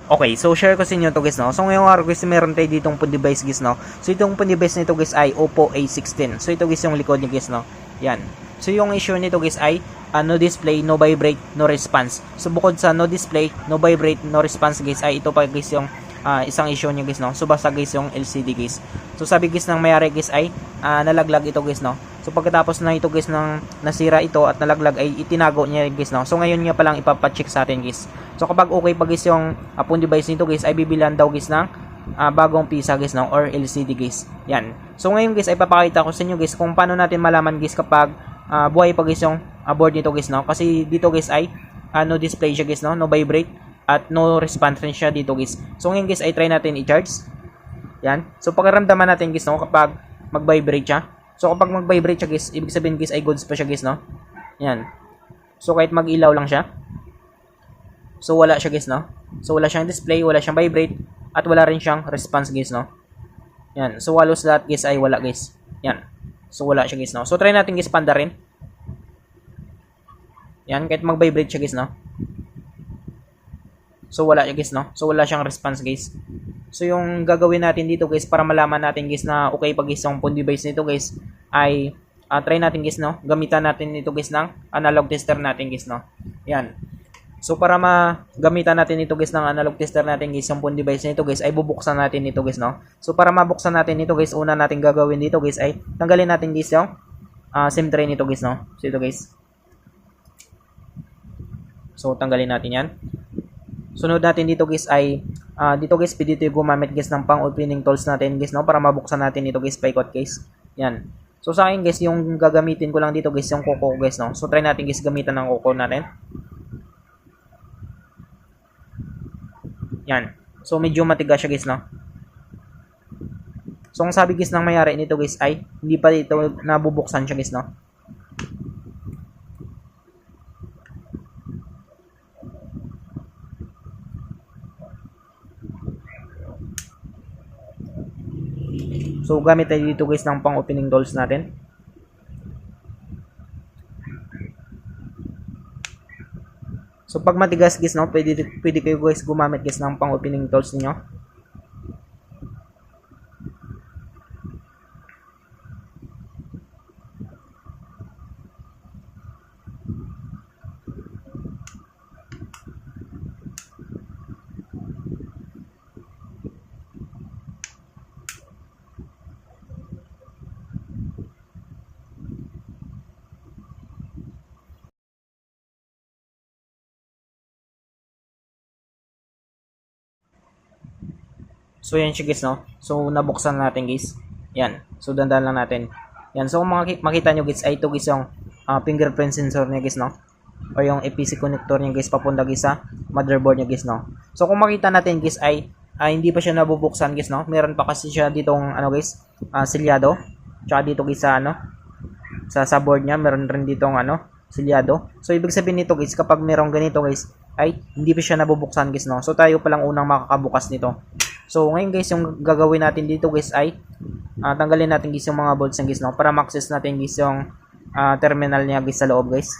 Okay, so share ko sa inyo to guys, no. So ngayong araw guys, meron tayo ditong phone device guys, no. So itong phone device nito guys ay Oppo A16. So ito guys yung likod niya guys, no. Yan. So yung issue nito guys ay no display, no vibrate, no response. So bukod sa no display, no vibrate, no response guys ay ito pa guys yung isang issue niya guys, no. So basta guys yung LCD guys. So sabi guys ng mayari guys ay nalaglag ito guys, no. So pagkatapos na ito guys ng nasira ito at nalaglag ay itinago niya guys, no. So ngayon nga pa lang ipapacheck sa atin guys. So kapag okay pa guys yung phone device nito guys ay bibilan daw guys ng bagong pisa guys, no, or LCD guys. Yan. So ngayon guys ay papakita ko sa inyo guys kung paano natin malaman guys kapag buhay pa guys yung board nito guys, no. Kasi dito guys ay no display siya guys, no, no vibrate at no response rin siya dito guys. So ngayon guys ay try natin i-charge. Yan. So pakiramdaman natin guys, no, kapag mag-vibrate siya. So kapag mag-vibrate siya guys, ibig sabihin guys ay goods pa siya guys, no. Yan. So kahit mag-ilaw lang siya. So wala siya guys, no. So wala siyang display, wala siyang vibrate at wala rin siyang response guys, no. Yan. So halos lahat guys ay wala guys. Yan. So wala siya guys, no. So try natin guys panda rin. Yan, kahit mag-vibrate siya guys, no. So wala siya guys, no. So wala siyang response guys. So yung gagawin natin dito guys para malaman natin guys na okay pa guys yung phone device nito guys ay try natin guys, no. Gamitan natin ito guys ng analog tester natin guys, no. Yan. So para magamitan natin ito guys ng analog tester natin guys yung phone device nito guys ay bubuksan natin ito guys, no. So para mabuksan natin ito guys, una natin gagawin dito guys ay tanggalin natin guys yung SIM tray nito guys, no. So ito guys. So tanggalin natin yan. Sunod natin dito guys ay dito guys pwede tayo gumamit guys ng pang opening tools natin guys, no, para mabuksan natin ito guys paikot guys. Yan. So sa akin guys yung gagamitin ko lang dito guys yung kuko guys, no. So try natin guys gamitan ng kuko natin. Yan. So medyo matigas siya guys, no. So ang sabi guys ng mayari nito guys ay hindi pa dito nabubuksan siya guys, no. So gamit tayo dito guys ng pang opening tools natin. So pag matigas guys, no, pwede kayo guys gumamit guys ng pang opening tools niyo. So yan siya guys, no. So nabuksan natin guys. Yan. So dandan lang natin. Yan. So kung makita nyo guys ay ito guys yung fingerprint sensor niya guys, no. O yung EPC connector niya guys papunta guys sa motherboard niya guys, no. So kung makita natin guys ay hindi pa siya nabubuksan guys, no. Meron pa kasi siya ditong ano guys, silyado. Tsaka dito guys sa ano sa board niya meron rin ditong ano silyado. So ibig sabihin nito guys kapag merong ganito guys ay hindi pa siya nabubuksan guys, no. So tayo pa lang unang makakabukas nito. So ngayon guys yung gagawin natin dito guys ay tanggalin natin guys yung mga bolts niya guys, no, para ma-access natin guys yung terminal niya guys sa loob guys.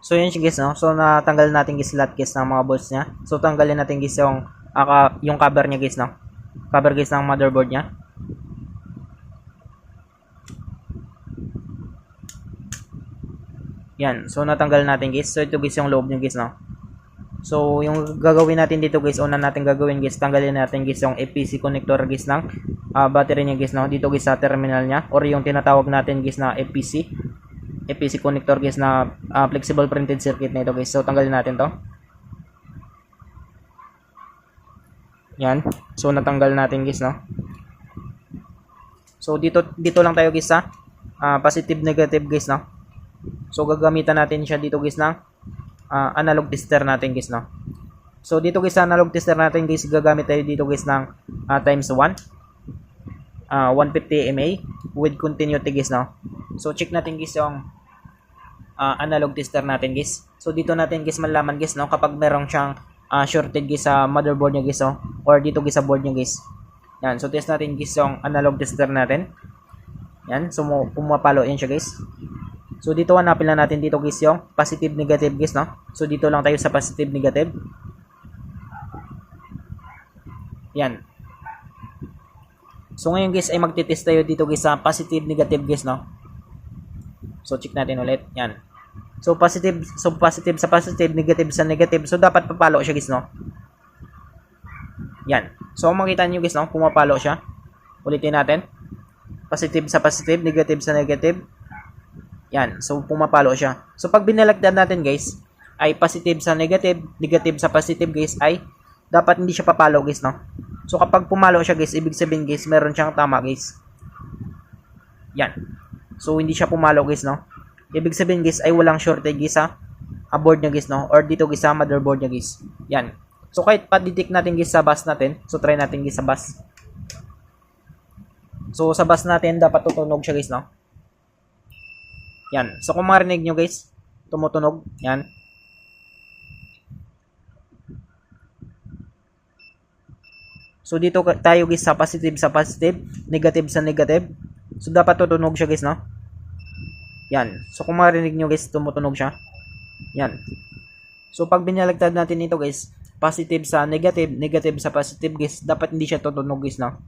So yun siya guys, no. So natanggal natin guys lahat guys ng mga bolts niya. So tanggalin natin guys yung cover niya guys, no. Cover guys ng motherboard niya. Yan. So natanggal natin guys. So ito guys yung loob niya guys, no. So, yung gagawin natin dito guys, una natin gagawin guys, tanggalin natin guys yung APC connector guys ng battery niya guys, no? Dito guys sa terminal niya, or yung tinatawag natin guys na APC connector guys na flexible printed circuit na ito guys. So, tanggalin natin to. Yan. So, natanggal natin guys, no? So, dito lang tayo guys sa positive negative guys, no? So, gagamitan natin siya dito guys ng analog tester natin guys, no? So, dito guys sa analog tester natin guys, gagamit tayo dito guys ng times 1. 150 mA with continuity guys, no? So, check natin guys yung analog tester natin guys. So, dito natin guys malaman guys, no? Kapag merong siyang shorted guys sa motherboard niya guys, no? Or dito guys sa board niya guys. Yan. So, test natin guys yung analog tester natin. Yan. So, pumapalo yan siya guys. So, dito hanapin lang natin dito guys yung positive negative guys, no? So, dito lang tayo sa positive negative. Yan. So, ngayon guys ay magtitest tayo dito guys sa positive negative guys, no? So, check natin ulit. Yan. So, positive sa positive, negative sa negative. So, dapat papalo siya guys, no? Yan. So, makita nyo guys, no? Pumapalo siya. Ulitin natin. Positive sa positive, negative sa negative. Yan. So, pumapalo siya. So, pag binalagdan natin guys, ay positive sa negative, negative sa positive guys, ay dapat hindi siya papalo guys, no? So, kapag pumalo siya guys, ibig sabihin guys, meron siyang tama guys. Yan. So, hindi siya pumalo guys, no? Ibig sabihin guys, ay walang shortage guys sa board niya guys, no? Or dito guys sa motherboard niya guys. Yan. So, kahit pa-detect natin guys sa bus natin, so, try natin guys sa bus. So, sa bus natin, dapat tutunog siya guys, no? Yan. So, kung marinig nyo guys, tumutunog. Yan. So, dito tayo guys sa positive, negative sa negative. So, dapat tutunog siya guys, no? Yan. So, kung marinig nyo guys, tumutunog siya. Yan. So, pag binalagtad natin ito guys, positive sa negative, negative sa positive guys, dapat hindi siya tutunog guys, no?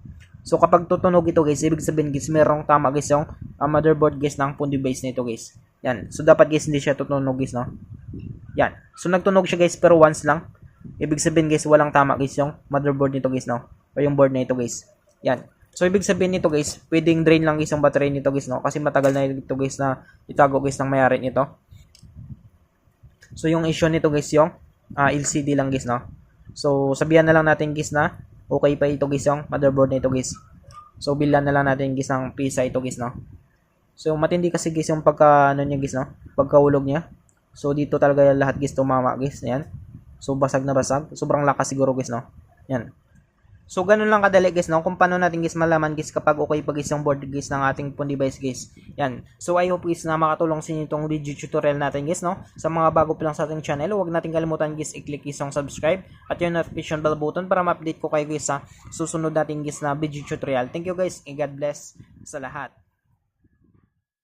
So, kapag tutunog ito guys, ibig sabihin guys, merong tama guys yung motherboard guys ng Pundi base nito guys. Yan. So, dapat guys, hindi siya tutunog guys, no? Yan. So, nagtunog siya guys, pero once lang. Ibig sabihin guys, walang tama guys yung motherboard nito guys, no? O yung board na ito guys. Yan. So, ibig sabihin nito guys, pwedeng drain lang guys yung battery nito guys, no? Kasi matagal na ito guys na itago guys ng mayari nito. So, yung issue nito guys yung LCD lang guys, no? So, sabihan na lang natin guys na okay pa ito guys yung motherboard na ito guys. So, bilan na lang natin guys ng pisa ito guys, no? So, matindi kasi guys yung pagka ano niya guys, no? Pagkahulog niya. So, dito talaga lahat guys tumama guys. Yan. So, basag na basag. Sobrang lakas siguro guys, no? Yan. So, ganun lang kadali guys, no? Kung paano natin guys malaman guys kapag okay pa guys yung board guys ng ating phone device guys. Yan. So, I hope guys na makatulong sa inyo itong video tutorial natin guys, no? Sa mga bago pa lang sa ating channel, huwag natin kalimutan guys i-click guys yung subscribe at yung notification bell button para ma-update ko kayo guys sa susunod natin guys na video tutorial. Thank you guys and God bless sa lahat.